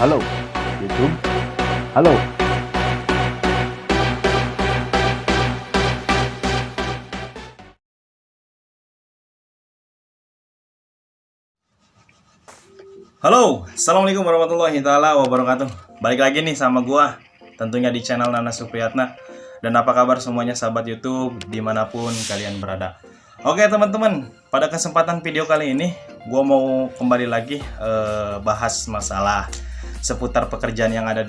Halo, YouTube. Halo. Halo, Assalamualaikum warahmatullahi wabarakatuh. Balik lagi nih sama gua, tentunya di channel Nana Supriyatna. Dan apa kabar semuanya sahabat YouTube dimanapun kalian berada. Oke teman-teman, pada kesempatan video kali ini gua mau kembali lagi bahas masalah seputar pekerjaan yang ada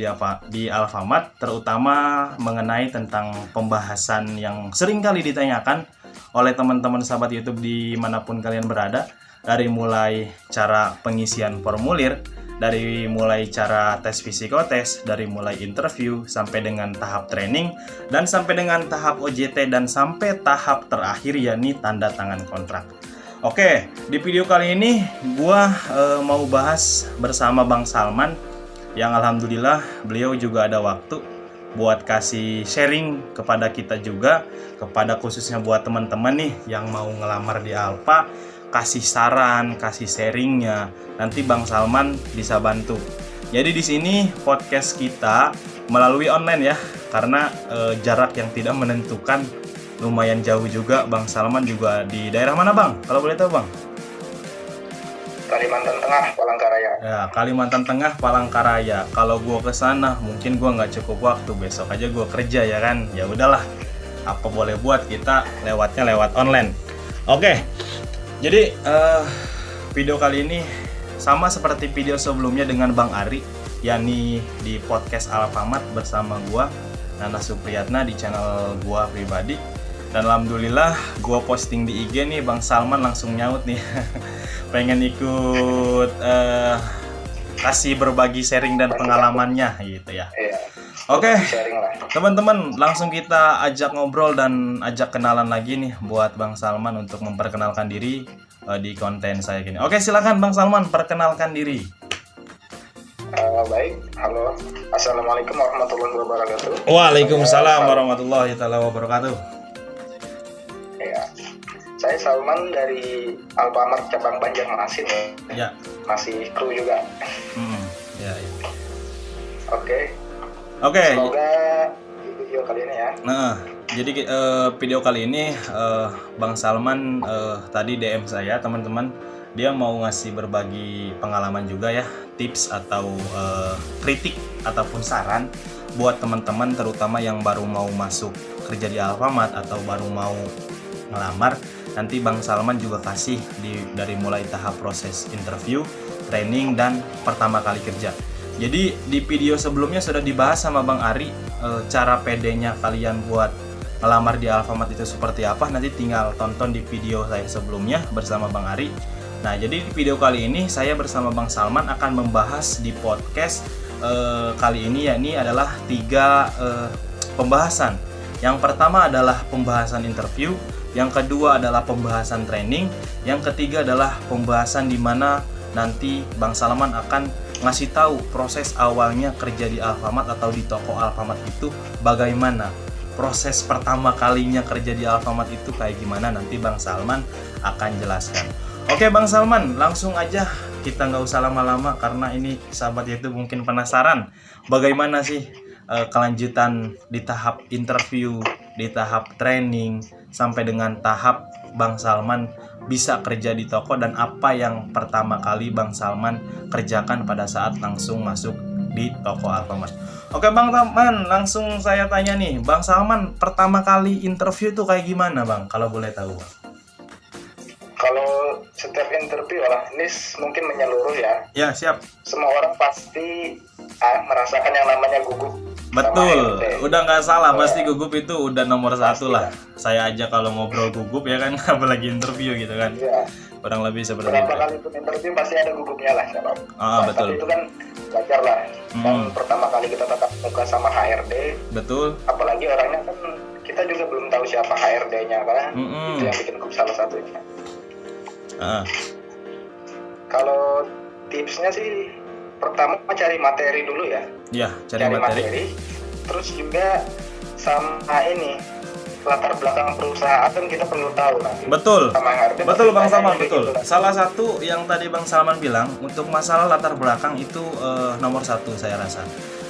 di Alfamart, terutama mengenai tentang pembahasan yang sering kali ditanyakan oleh teman-teman sahabat YouTube dimanapun kalian berada. Dari mulai cara pengisian formulir, dari mulai cara tes psikotes, dari mulai interview, sampai dengan tahap training, dan sampai dengan tahap OJT, dan sampai tahap terakhir yakni tanda tangan kontrak. Oke, di video kali ini gua mau bahas bersama Bang Salman, yang alhamdulillah beliau juga ada waktu buat kasih sharing kepada kita juga, kepada khususnya buat teman-teman nih yang mau ngelamar di Alfa, kasih saran, kasih sharingnya. Nanti Bang Salman bisa bantu. Jadi di sini podcast kita melalui online ya, karena jarak yang tidak menentukan, lumayan jauh juga. Bang Salman juga di daerah mana Bang? Kalau boleh tahu Bang? Kalimantan Tengah, Palangkaraya. Ya, Kalimantan Tengah, Palangkaraya. Kalau gua ke sana, mungkin gua nggak cukup waktu. Besok aja gua kerja ya kan. Ya udahlah. Apa boleh buat, kita lewatnya lewat online. Oke. Jadi video kali ini sama seperti video sebelumnya dengan Bang Ari, yakni di podcast Alfamart bersama gua Nana Supriyatna di channel gua pribadi. Dan alhamdulillah gua posting di IG nih, Bang Salman langsung nyaut nih. Pengen ikut kasih berbagi sharing dan pengalamannya gitu ya. Iya. Oke. Sharing lah. Teman-teman, langsung kita ajak ngobrol dan ajak kenalan lagi nih buat Bang Salman untuk memperkenalkan diri di konten saya gini. Oke, silakan Bang Salman perkenalkan diri. Baik, halo. Assalamualaikum warahmatullahi wabarakatuh. Waalaikumsalam warahmatullahi wabarakatuh. Iya. Saya Salman dari Alfamart cabang Banjarmasin ya. Ya. Masih kru juga. Ya. Oke. Semoga di video kali ini ya. Nah, jadi video kali ini Bang Salman tadi DM saya teman-teman, dia mau ngasih berbagi pengalaman juga ya, tips atau kritik ataupun saran buat teman-teman terutama yang baru mau masuk kerja di Alfamart atau baru mau ngelamar. Nanti Bang Salman juga kasih dari mulai tahap proses interview, training, dan pertama kali kerja. Jadi di video sebelumnya sudah dibahas sama Bang Ari cara PD-nya kalian buat ngelamar di Alfamart itu seperti apa. Nanti tinggal tonton di video saya sebelumnya bersama Bang Ari. Nah, jadi di video kali ini saya bersama Bang Salman akan membahas di podcast kali ini, yakni adalah 3 pembahasan. Yang pertama adalah pembahasan interview, yang kedua adalah pembahasan training, yang ketiga adalah pembahasan di mana nanti Bang Salman akan ngasih tahu proses awalnya kerja di Alfamart atau di toko Alfamart itu bagaimana. Proses pertama kalinya kerja di Alfamart itu kayak gimana, nanti Bang Salman akan jelaskan. Oke Bang Salman, langsung aja, kita nggak usah lama-lama karena ini sahabat itu mungkin penasaran bagaimana sih kelanjutan di tahap interview, di tahap training, sampai dengan tahap Bang Salman bisa kerja di toko, dan apa yang pertama kali Bang Salman kerjakan pada saat langsung masuk di toko Alfamart. Oke Bang Salman, langsung saya tanya nih, Bang Salman pertama kali interview tuh kayak gimana Bang, kalau boleh tahu Bang? Kalau setiap interview lah, ini mungkin menyeluruh ya. Ya siap. Semua orang pasti merasakan yang namanya gugup. Betul, udah nggak salah, pasti gugup itu udah nomor satu lah. Saya aja kalau ngobrol gugup ya kan, apalagi interview gitu kan. Iya. Kurang lebih seperti Berapa itu. kali pun interview pasti ada gugupnya lah, siapa? Betul. Tapi itu kan wajar lah. Kan pertama kali kita tatap muka sama HRD. Betul. Apalagi orangnya kan kita juga belum tahu siapa HRD-nya kan. Itu yang bikin gugup salah satunya. Kalau tipsnya sih pertama cari materi dulu ya. Ya, cari materi. Terus juga sama ini latar belakang perusahaan kita perlu tahu nanti. Betul. Betul Bang Salman, betul. Gitu. Salah satu yang tadi Bang Salman bilang untuk masalah latar belakang itu nomor satu saya rasa.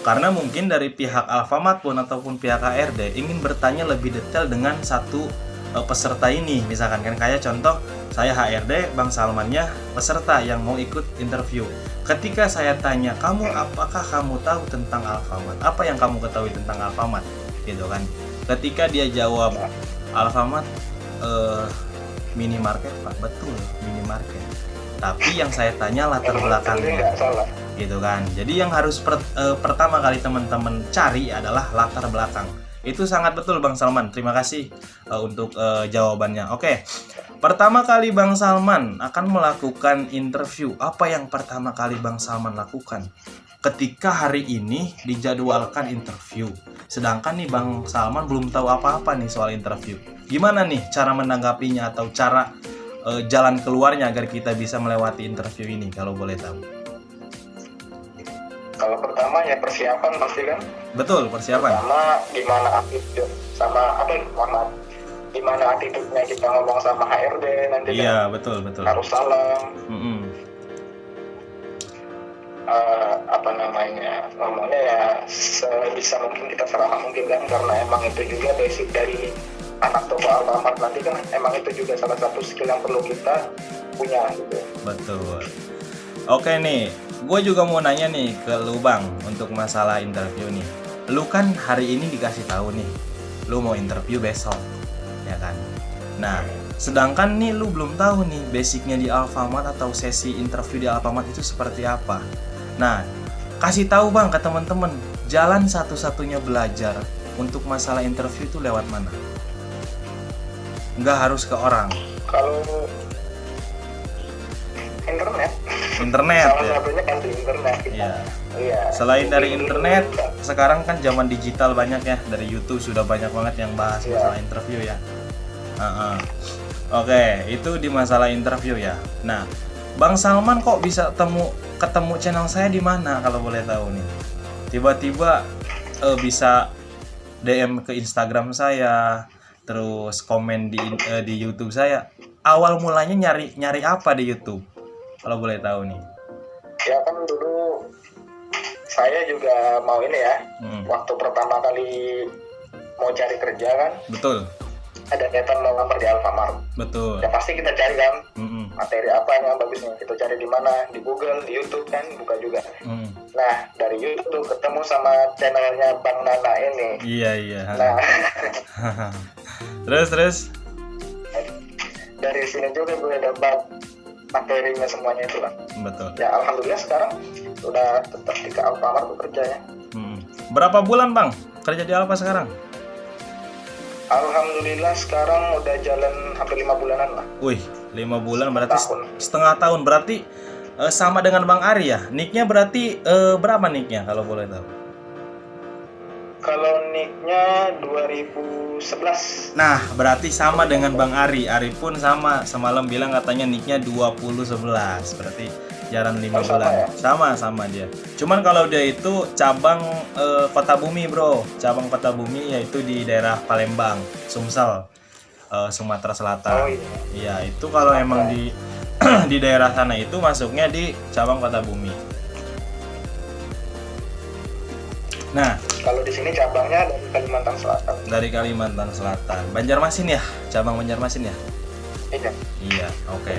Karena mungkin dari pihak Alfamart pun ataupun pihak HRD ingin bertanya lebih detail dengan satu peserta ini. Misalkan kan kayak contoh saya HRD, Bang Salmannya peserta yang mau ikut interview. Ketika saya tanya, apakah kamu tahu tentang Alfamart? Apa yang kamu ketahui tentang Alfamart? Gitu kan. Ketika dia jawab Alfamart minimarket Pak, betul minimarket. Tapi yang saya tanya latar belakangnya, gitu kan. Jadi yang harus pertama kali teman-teman cari adalah latar belakang. Itu sangat betul Bang Salman. Terima kasih untuk jawabannya. Oke. Pertama kali Bang Salman akan melakukan interview. Apa yang pertama kali Bang Salman lakukan? Ketika hari ini dijadwalkan interview, sedangkan nih Bang Salman belum tahu apa-apa nih soal interview. Gimana nih cara menanggapinya atau cara jalan keluarnya agar kita bisa melewati interview ini kalau boleh tahu? Kalau pertama ya persiapan pasti kan. Betul, persiapan. Pertama gimana attitude sama gimana attitude-nya kita ngomong sama HRD nanti. Iya, kan? betul. Harus salam. Ngomongnya ya sebisa mungkin kita seramah mungkin kan, karena emang itu juga basic dari anak toko Alfamart nanti kan, emang itu juga salah satu skill yang perlu kita punya gitu. Betul. Oke nih, gue juga mau nanya nih ke lu Bang untuk masalah interview nih. Lu kan hari ini dikasih tahu nih, lu mau interview besok, ya kan? Nah, sedangkan nih lu belum tahu nih basicnya di Alfamart atau sesi interview di Alfamart itu seperti apa. Nah, kasih tahu Bang ke teman-teman, jalan satu-satunya belajar untuk masalah interview itu lewat mana? Nggak harus ke orang. Kalau internet salah ya. satunya kan di internet kita. Iya. Selain dari internet, sekarang kan zaman digital banyak ya, dari YouTube sudah banyak banget yang bahas masalah interview ya. Oke, itu di masalah interview ya. Nah, Bang Salman kok bisa ketemu channel saya di mana kalau boleh tahu nih? Tiba-tiba bisa DM ke Instagram saya, terus komen di YouTube saya. Awal mulanya nyari apa di YouTube? Kalau boleh tahu nih. Ya kan dulu saya juga mau ini ya. Waktu pertama kali mau cari kerja kan. Betul. Ada niatan mau ngamar di Alfamart. Betul. Ya pasti kita cari kan. Materi apa yang bagusnya. Kita cari di mana? Di Google, di YouTube kan, buka juga. Nah, dari YouTube ketemu sama channelnya Bang Nana ini. Iya. Nah. Terus. Dari sini juga gue dapat materinya semuanya itu kan. Betul. Ya alhamdulillah sekarang udah tetap di Alfamart bekerja ya. Berapa bulan Bang kerja di Alfa sekarang? Alhamdulillah sekarang udah jalan hampir 5 bulanan lah. Wih, 5 bulan berarti setengah tahun. Berarti sama dengan Bang Ari ya. Nicknya berarti berapa nicknya kalau boleh tahu? Kalau nicknya 2011. Nah, berarti sama dengan Bang Ari. Ari pun sama. Semalam bilang katanya nicknya 2011. Berarti jalan 5 bulan. Ya? Sama dia. Cuman kalau dia itu cabang Kota Bumi, Bro. Cabang Kota Bumi yaitu di daerah Palembang, Sumsel, Sumatera Selatan. Oh iya. Iya, itu kalau emang di daerah sana itu masuknya di cabang Kota Bumi. Nah, kalau di sini cabangnya dari Kalimantan Selatan. Dari Kalimantan Selatan. Banjarmasin ya? Cabang Banjarmasin ya? Iya, oke.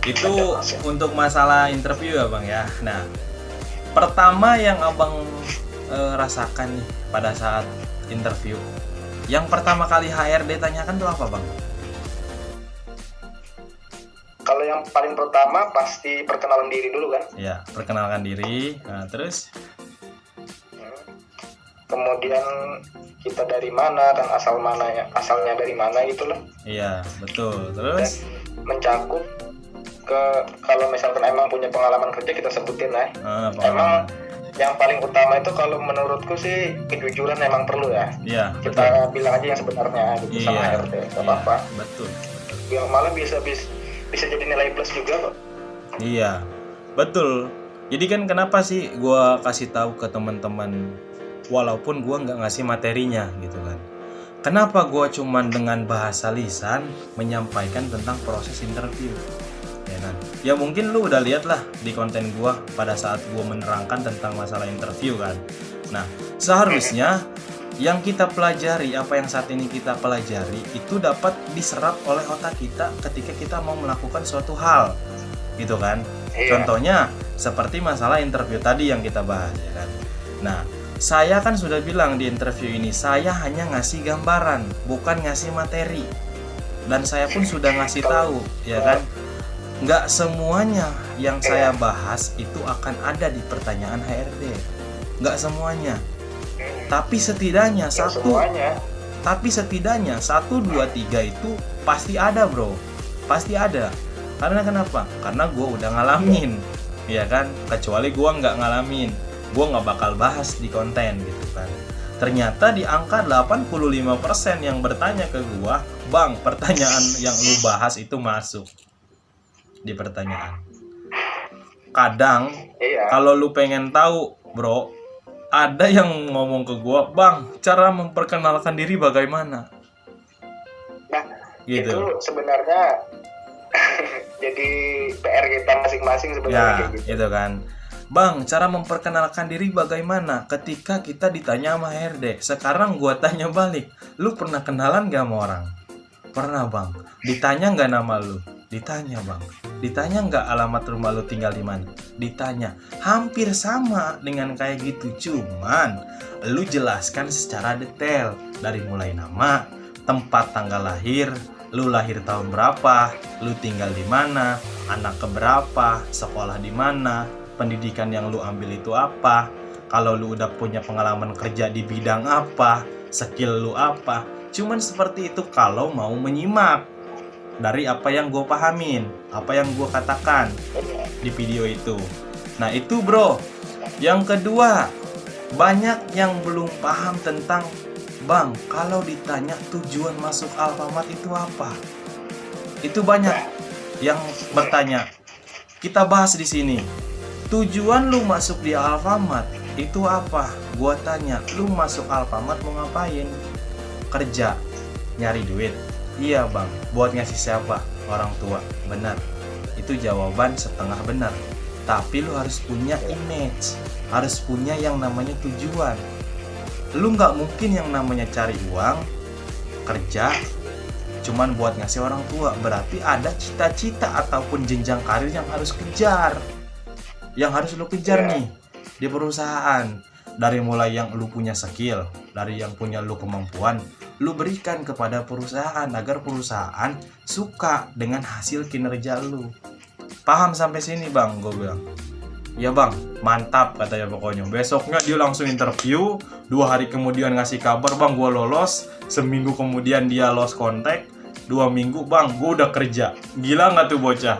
Itu untuk masalah interview ya Bang ya. Nah, pertama yang Abang rasakan nih pada saat interview, yang pertama kali HRD tanyakan tuh apa Bang? Kalau yang paling pertama pasti perkenalan diri dulu kan? Iya, perkenalkan diri. Nah, terus? Kemudian kita dari mana dan asalnya dari mana gitu loh. Iya, betul. Terus? Dan mencakup ke kalau misalkan emang punya pengalaman kerja kita sebutin lah. Emang yang paling utama itu kalau menurutku sih kejujuran emang perlu ya. Iya. Kita bilang aja yang sebenarnya gitu sama HRD, nggak apa-apa. Betul. Yang malah bisa jadi nilai plus juga kok. Iya, betul. Jadi kan kenapa sih gue kasih tahu ke teman-teman walaupun gue nggak ngasih materinya gitu kan? kenapa gue cuman dengan bahasa lisan menyampaikan tentang proses interview, ya kan? Ya mungkin lu udah lihat lah di konten gue pada saat gue menerangkan tentang masalah interview kan. Nah, seharusnya yang kita pelajari, apa yang saat ini kita pelajari itu dapat diserap oleh otak kita ketika kita mau melakukan suatu hal, gitu kan? Contohnya seperti masalah interview tadi yang kita bahas, ya kan? Nah, saya kan sudah bilang di interview ini, saya hanya ngasih gambaran, bukan ngasih materi. Dan saya pun sudah ngasih tahu, ya kan? Nggak semuanya yang saya bahas itu akan ada di pertanyaan HRD. Nggak semuanya. Tapi setidaknya satu, dua, tiga itu pasti ada, bro. Pasti ada. Karena kenapa? Karena gue udah ngalamin, ya kan? Kecuali gue nggak ngalamin, gue nggak bakal bahas di konten gitu kan. Ternyata di angka 85% yang bertanya ke gue, bang, pertanyaan yang lu bahas itu masuk di pertanyaan. Kadang kalau lu pengen tahu, bro, ada yang ngomong ke gue, bang, cara memperkenalkan diri bagaimana? Nah, gitu. Itu sebenarnya jadi PR kita masing-masing sebenarnya, ya, gitu kan. Bang, cara memperkenalkan diri bagaimana ketika kita ditanya sama HRD? Sekarang gua tanya balik, lu pernah kenalan gak sama orang? Pernah, bang. Ditanya gak nama lu? Ditanya, bang. Ditanya gak alamat rumah lu tinggal di mana? Ditanya. Hampir sama dengan kayak gitu, cuman lu jelaskan secara detail dari mulai nama, tempat tanggal lahir, lu lahir tahun berapa, lu tinggal di mana, anak keberapa, sekolah di mana, pendidikan yang lu ambil itu apa, kalau lu udah punya pengalaman kerja di bidang apa, skill lu apa. Cuman seperti itu kalau mau menyimak dari apa yang gue pahamin, apa yang gue katakan di video itu. Nah itu, bro. Yang kedua, banyak yang belum paham tentang, bang, kalau ditanya tujuan masuk Alfamart itu apa? Itu banyak yang bertanya. Kita bahas di sini. Tujuan lu masuk di Alfamart itu apa? Gua tanya, lu masuk Alfamart mau ngapain? Kerja, nyari duit. Iya, bang. Buat ngasih siapa? Orang tua. Benar. Itu jawaban setengah benar. Tapi lu harus punya image, harus punya yang namanya tujuan. Lu nggak mungkin yang namanya cari uang, kerja, cuman buat ngasih orang tua. Berarti ada cita-cita ataupun jenjang karir yang harus kejar, yang harus lu kejar nih di perusahaan. Dari mulai yang lu punya skill, dari yang punya lu kemampuan, lu berikan kepada perusahaan agar perusahaan suka dengan hasil kinerja lu. Paham sampai sini, bang? Gue bilang, ya bang, mantap katanya pokoknya. Besoknya dia langsung interview, 2 hari kemudian ngasih kabar, bang gue lolos. Seminggu kemudian dia lost contact, 2 minggu, bang gue udah kerja. Gila nggak tuh bocah?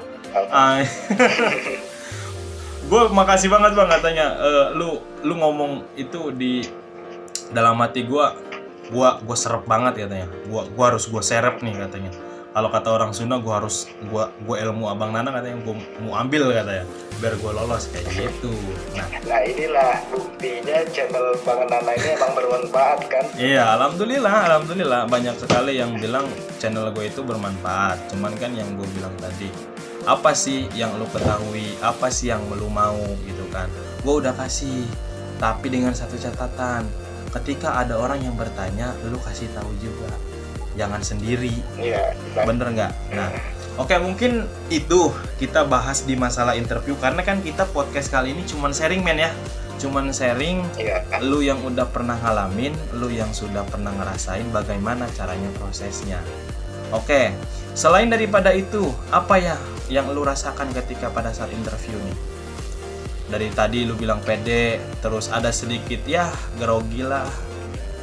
Gue makasih banget bang katanya. Lu ngomong itu di dalam hati gue serep banget katanya. Gue harus serep nih katanya. Kalau kata orang Sunda, gue ilmu abang Nana katanya, gue mau ambil katanya, biar gue lolos kayak gitu. Nah inilah buktinya channel Bang Nana ini emang bermanfaat kan? Iya, alhamdulillah banyak sekali yang bilang channel gue itu bermanfaat. Cuman kan yang gue bilang tadi, apa sih yang lu ketahui, apa sih yang lu mau gitu kan? Gue udah kasih, tapi dengan satu catatan, ketika ada orang yang bertanya, lu kasih tahu juga. Jangan sendiri, bener nggak? Nah, oke, mungkin itu kita bahas di masalah interview, karena kan kita podcast kali ini cuman sharing, men ya, cuman sharing. Lu yang udah pernah ngalamin, lu yang sudah pernah ngerasain bagaimana caranya prosesnya. Oke, selain daripada itu, apa ya yang lu rasakan ketika pada saat interview nih? Dari tadi lu bilang pede, terus ada sedikit ya grogi lah,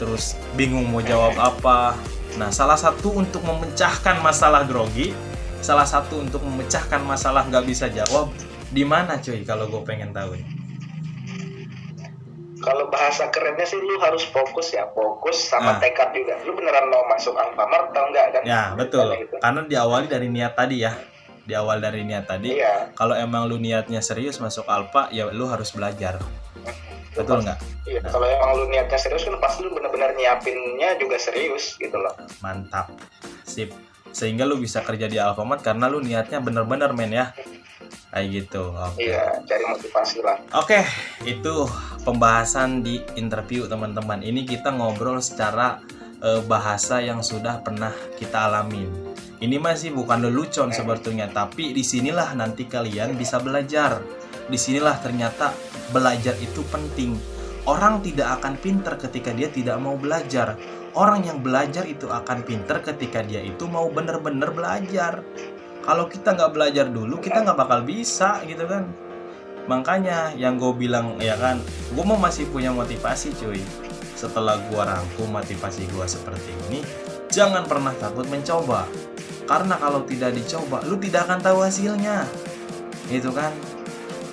terus bingung mau jawab apa. Nah, salah satu untuk memecahkan masalah grogi, salah satu untuk memecahkan masalah nggak bisa jawab, di mana cuy kalau gue pengen tahu? Kalau bahasa kerennya sih lu harus fokus sama tekad juga. Lu beneran mau masuk Alfamart atau enggak kan? Ya betul, gitu. Karena diawali dari niat tadi ya. Diawal dari niat tadi. Kalau emang lu niatnya serius masuk Alfa, ya lu harus belajar. betul nggak? Iya, Nah. kalau emang lu niatnya serius kan pasti lu benar-benar nyiapinnya juga serius gitu loh. Mantap, sip. Sehingga lu bisa kerja di Alfamart karena lu niatnya bener-bener men ya, kayak gitu. Oke. Iya, cari motivasi lah. Oke, itu pembahasan di interview teman-teman. Ini kita ngobrol secara bahasa yang sudah pernah kita alamin. Ini masih bukan lelucon sebetulnya, tapi disinilah nanti kalian bisa belajar. Disinilah ternyata belajar itu penting. Orang tidak akan pintar ketika dia tidak mau belajar. Orang yang belajar itu akan pintar ketika dia itu mau bener-bener belajar. Kalau kita nggak belajar dulu, kita nggak bakal bisa gitu kan. Makanya yang gue bilang ya kan, gue mau masih punya motivasi cuy. Setelah gue rangkum motivasi gue seperti ini, jangan pernah takut mencoba. Karena kalau tidak dicoba, lu tidak akan tahu hasilnya. Gitu kan?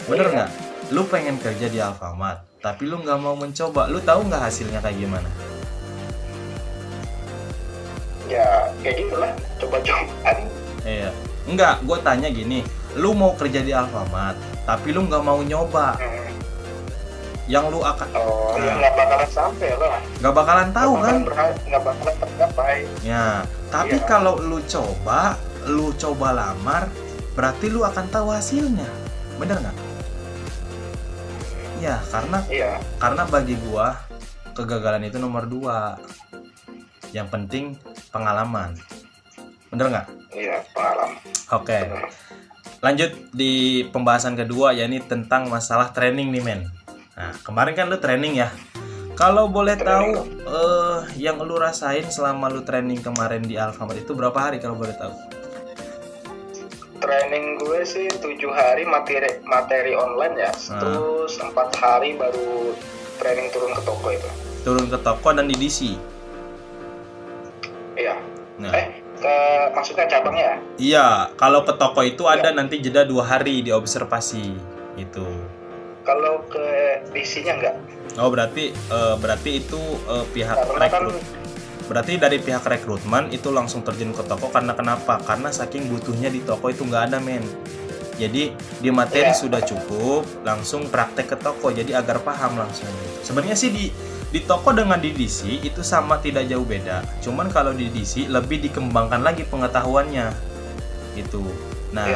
Bener nggak? Lu pengen kerja di Alfamart, tapi lu nggak mau mencoba. Lu tahu nggak hasilnya kayak gimana? Ya kayak gitulah, coba-cobaan. Iya. Enggak, gue tanya gini. Lu mau kerja di Alfamart, tapi lu nggak mau nyoba. Yang lu akan Ya nggak bakalan sampai lah. nggak bakalan tahu kan? Nggak bakalan tercapai. Ya, tapi Iya. kalau lu coba lamar, berarti lu akan tahu hasilnya. Bener nggak? Ya, karena bagi gua kegagalan itu nomor 2. Yang penting pengalaman. Bener nggak? Iya, pengalaman. Oke. Lanjut di pembahasan kedua, yakni tentang masalah training nih men. Nah, kemarin kan lu training ya. Kalau boleh tahu yang lu rasain selama lu training kemarin di Alfamart itu berapa hari kalau boleh tahu? Training gue sih 7 hari materi online ya. Terus 4 hari baru training turun ke toko itu. Turun ke toko dan di DC. Iya. Nah, Maksudnya cabangnya? iya, kalau ke toko itu ada nanti jeda 2 hari di observasi itu. Kalau ke DC-nya enggak. Oh, berarti itu pihak Karena kan rekrut. Berarti dari pihak rekrutmen itu langsung terjun ke toko karena kenapa? Karena saking butuhnya di toko itu nggak ada men. Jadi di materi sudah cukup, langsung praktek ke toko. Jadi agar paham langsung. Sebenarnya sih di toko dengan di DC itu sama, tidak jauh beda. Cuman kalau di DC lebih dikembangkan lagi pengetahuannya. Gitu. Nah,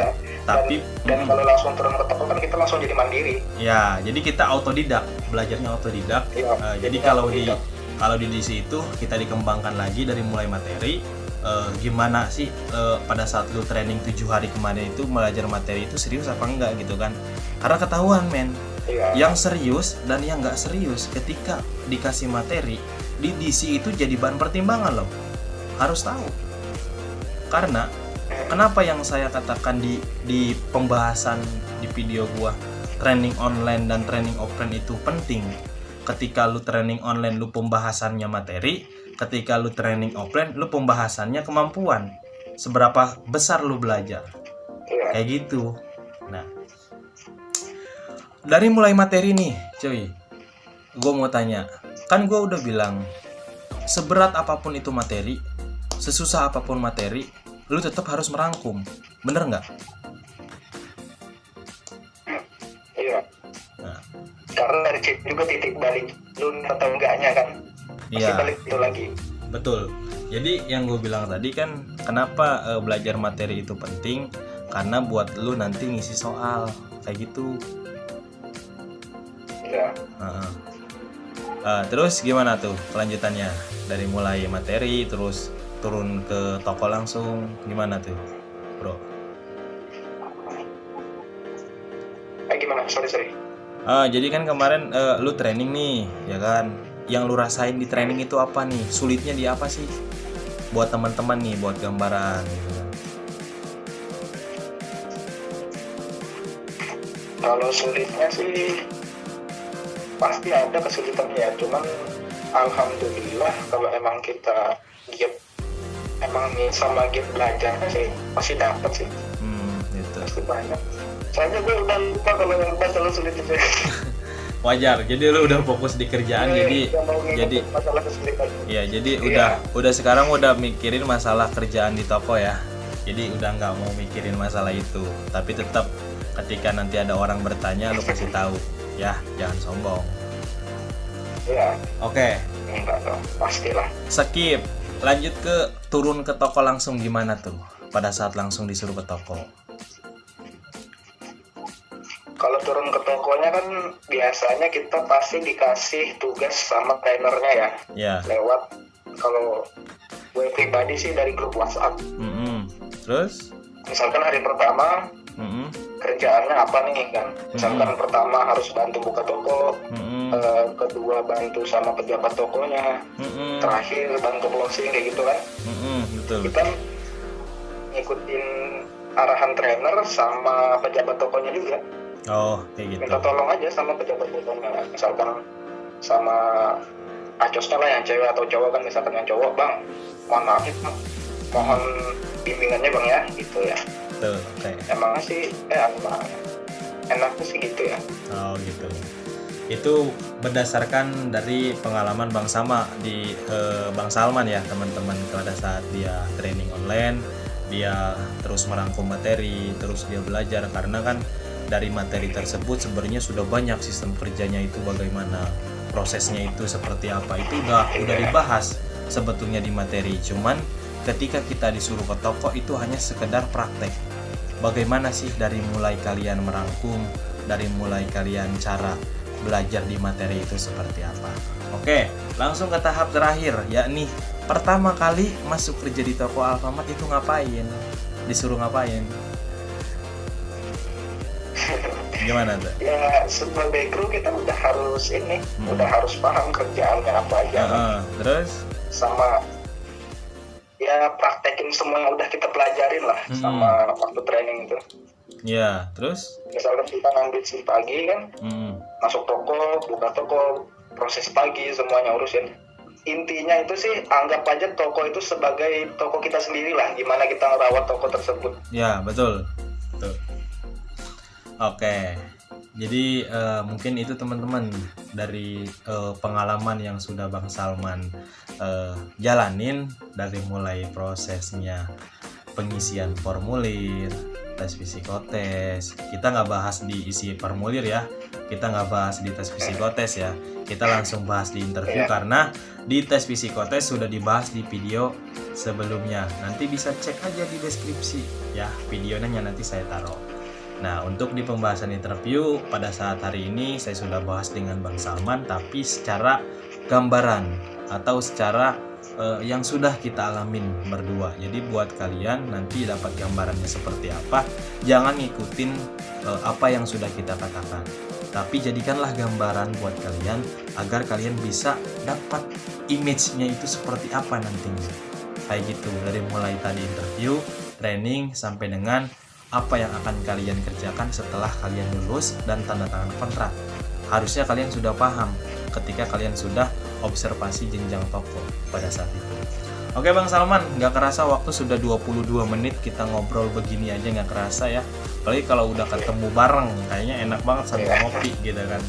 tapi dan kalau langsung turun ke toko kan kita langsung jadi mandiri. ya, jadi kita autodidak, belajarnya autodidak. Jadi kalau di DC itu kita dikembangkan lagi dari mulai materi. Gimana sih pada saat lu training 7 hari kemarin itu belajar materi itu serius apa enggak gitu kan? Karena ketahuan men. Yang serius dan yang nggak serius ketika dikasih materi di DC itu jadi bahan pertimbangan loh. Harus tahu. Karena kenapa yang saya katakan di pembahasan di video gua training online dan training offline itu penting. Ketika lu training online lu pembahasannya materi, ketika lu training offline lu pembahasannya kemampuan. Seberapa besar lu belajar. Kayak gitu. Nah, dari mulai materi nih, cuy. Gue mau tanya, kan gue udah bilang seberat apapun itu materi, sesusah apapun materi, lu tetap harus merangkum, bener nggak? Iya. Nah, Karena dari situ juga titik balik lu atau enggaknya kan. Pasti iya, balik itu lagi. betul. Jadi yang gue bilang tadi kan, kenapa belajar materi itu penting? Karena buat lu nanti ngisi soal, kayak gitu. Iya. Terus gimana tuh kelanjutannya? Dari mulai materi terus turun ke toko langsung, gimana tuh, bro? Gimana? Sorry. Jadi kan kemarin lu training nih, ya kan? Yang lu rasain di training itu apa nih? Sulitnya di apa sih? Buat teman-teman nih, buat gambaran gitu kan. Kalau sulitnya sih pasti ada kesulitannya ya. Cuman alhamdulillah kalau emang kita giat sama giat belajarnya sih pasti dapat sih. Gitu. Pasti banyak. Soalnya gue udah lupa kalau yang masalah sulit itu. Wajar. Jadi lu udah fokus di kerjaan, jadi masalah kesulitan. ya, jadi udah sekarang udah mikirin masalah kerjaan di toko ya. Jadi udah nggak mau mikirin masalah itu. Tapi tetap ketika nanti ada orang bertanya lu kasih tahu, ya jangan sombong. Ya, Oke, enggak dong, pastilah. skip. Lanjut ke turun ke toko langsung gimana tuh? Pada saat langsung disuruh ke toko. Kalau turun ke tokonya kan biasanya kita pasti dikasih tugas sama trainernya ya, Ya. lewat, kalau gue pribadi sih dari grup WhatsApp. Terus? Misalkan hari pertama kerjaannya apa nih kan, misalkan pertama harus bantu buka toko, kedua bantu sama pejabat tokonya, terakhir bantu closing kayak gitu kan. Betul. Kita ngikutin arahan trainer sama pejabat tokonya juga. Oh, kayak gitu. Minta tolong aja sama pejabat tokonya, misalkan sama acosnya lah yang cewek atau cowok kan, misalkan yang cowok, bang mohon maaf bang, mohon bimbingannya bang ya, gitu ya. Betul. Oke. Emang sih enaknya sih gitu ya. Oh, gitu. Itu berdasarkan dari pengalaman Bang Sama di Bang Salman ya, teman-teman, pada saat dia training online, dia terus merangkum materi, terus dia belajar, karena kan dari materi tersebut sebenarnya sudah banyak sistem kerjanya itu bagaimana, prosesnya itu seperti apa, itu udah dibahas sebetulnya di materi. Cuman ketika kita disuruh ke toko itu hanya sekedar praktek. Bagaimana sih dari mulai kalian merangkum, dari mulai kalian cara belajar di materi itu seperti apa. Oke, langsung ke tahap terakhir, yakni pertama kali masuk kerja di toko Alfamart itu ngapain? Disuruh ngapain? Gimana tuh? Ya sebagai kru kita udah harus udah harus paham kerjaannya apa aja, Terus? sama ya praktekin semua yang udah kita pelajarin lah sama waktu training itu. Ya, terus? Misalkan kita ngambil shift pagi kan, masuk toko, buka toko, proses pagi semuanya urusin. Intinya itu sih anggap aja toko itu sebagai toko kita sendiri lah, gimana kita ngerawat toko tersebut. Ya, betul. Oke, jadi mungkin itu teman-teman dari pengalaman yang sudah Bang Salman jalanin, dari mulai prosesnya pengisian formulir, tes psikotes. Kita nggak bahas di isi formulir ya, kita nggak bahas di tes psikotes ya, kita langsung bahas di interview, karena di tes psikotes sudah dibahas di video sebelumnya. Nanti bisa cek aja di deskripsi ya, videonya nanti saya taruh. Nah, untuk di pembahasan interview pada saat hari ini saya sudah bahas dengan Bang Salman, tapi secara gambaran atau secara yang sudah kita alamin berdua. Jadi buat kalian nanti dapat gambarannya seperti apa, jangan ngikutin apa yang sudah kita katakan, tapi jadikanlah gambaran buat kalian agar kalian bisa dapat image-nya itu seperti apa nantinya. Kayak gitu, dari mulai tadi interview, training, sampai dengan apa yang akan kalian kerjakan setelah kalian lulus dan tanda tangan kontrak. Harusnya kalian sudah paham ketika kalian sudah observasi jenjang toko pada saat itu. Oke Bang Salman, nggak kerasa waktu sudah 22 menit kita ngobrol begini aja, nggak kerasa ya. Apalagi kalau udah ketemu bareng, kayaknya enak banget sambil ngopi gitu kan.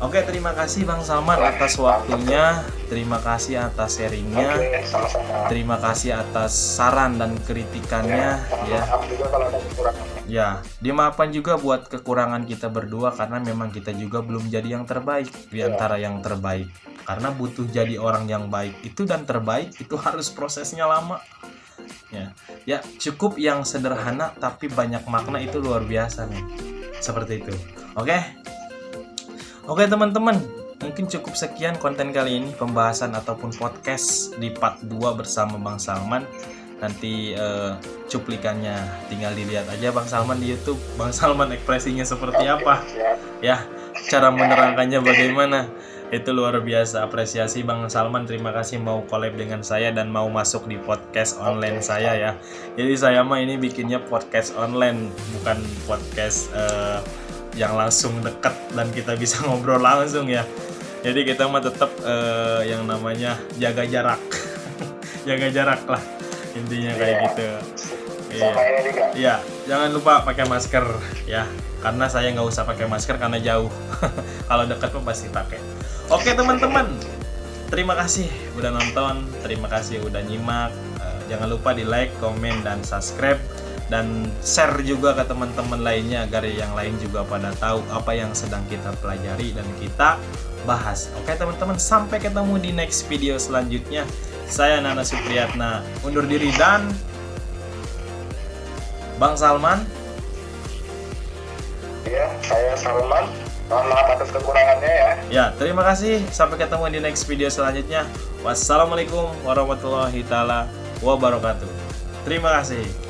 Oke, terima kasih Bang Salman atas waktunya, terima kasih atas sharingnya, terima kasih atas saran dan kritikannya ya. Ya, dimaafkan juga buat kekurangan kita berdua, karena memang kita juga belum jadi yang terbaik di antara yang terbaik. Karena butuh jadi orang yang baik itu dan terbaik itu harus prosesnya lama. Ya, cukup yang sederhana tapi banyak makna itu luar biasa nih. Seperti itu. Oke teman-teman, mungkin cukup sekian konten kali ini, pembahasan ataupun podcast di part 2 bersama Bang Salman. Nanti cuplikannya tinggal dilihat aja Bang Salman di YouTube. Bang Salman ekspresinya seperti apa ya, cara menerangkannya bagaimana, itu luar biasa. Apresiasi Bang Salman, terima kasih mau collab dengan saya dan mau masuk di podcast online saya ya. Jadi saya mah ini bikinnya podcast online, bukan podcast yang langsung dekat dan kita bisa ngobrol langsung ya. Jadi kita mah tetap yang namanya jaga jarak jaga jarak lah intinya, kayak gitu. Iya, jangan lupa pakai masker ya, karena saya nggak usah pakai masker karena jauh. Kalau dekat pun pasti pakai. Oke teman-teman, terima kasih udah nonton, terima kasih udah nyimak. Jangan lupa di like, komen, dan subscribe. dan share juga ke teman-teman lainnya agar yang lain juga pada tahu apa yang sedang kita pelajari dan kita bahas. Oke teman-teman, sampai ketemu di next video selanjutnya. Saya Nana Supriyatna undur diri dan Bang Salman. Ya, saya Salman. Mohon maaf atas kekurangannya ya. Ya, terima kasih. Sampai ketemu di next video selanjutnya. Wassalamualaikum warahmatullahi taala wabarakatuh. Terima kasih.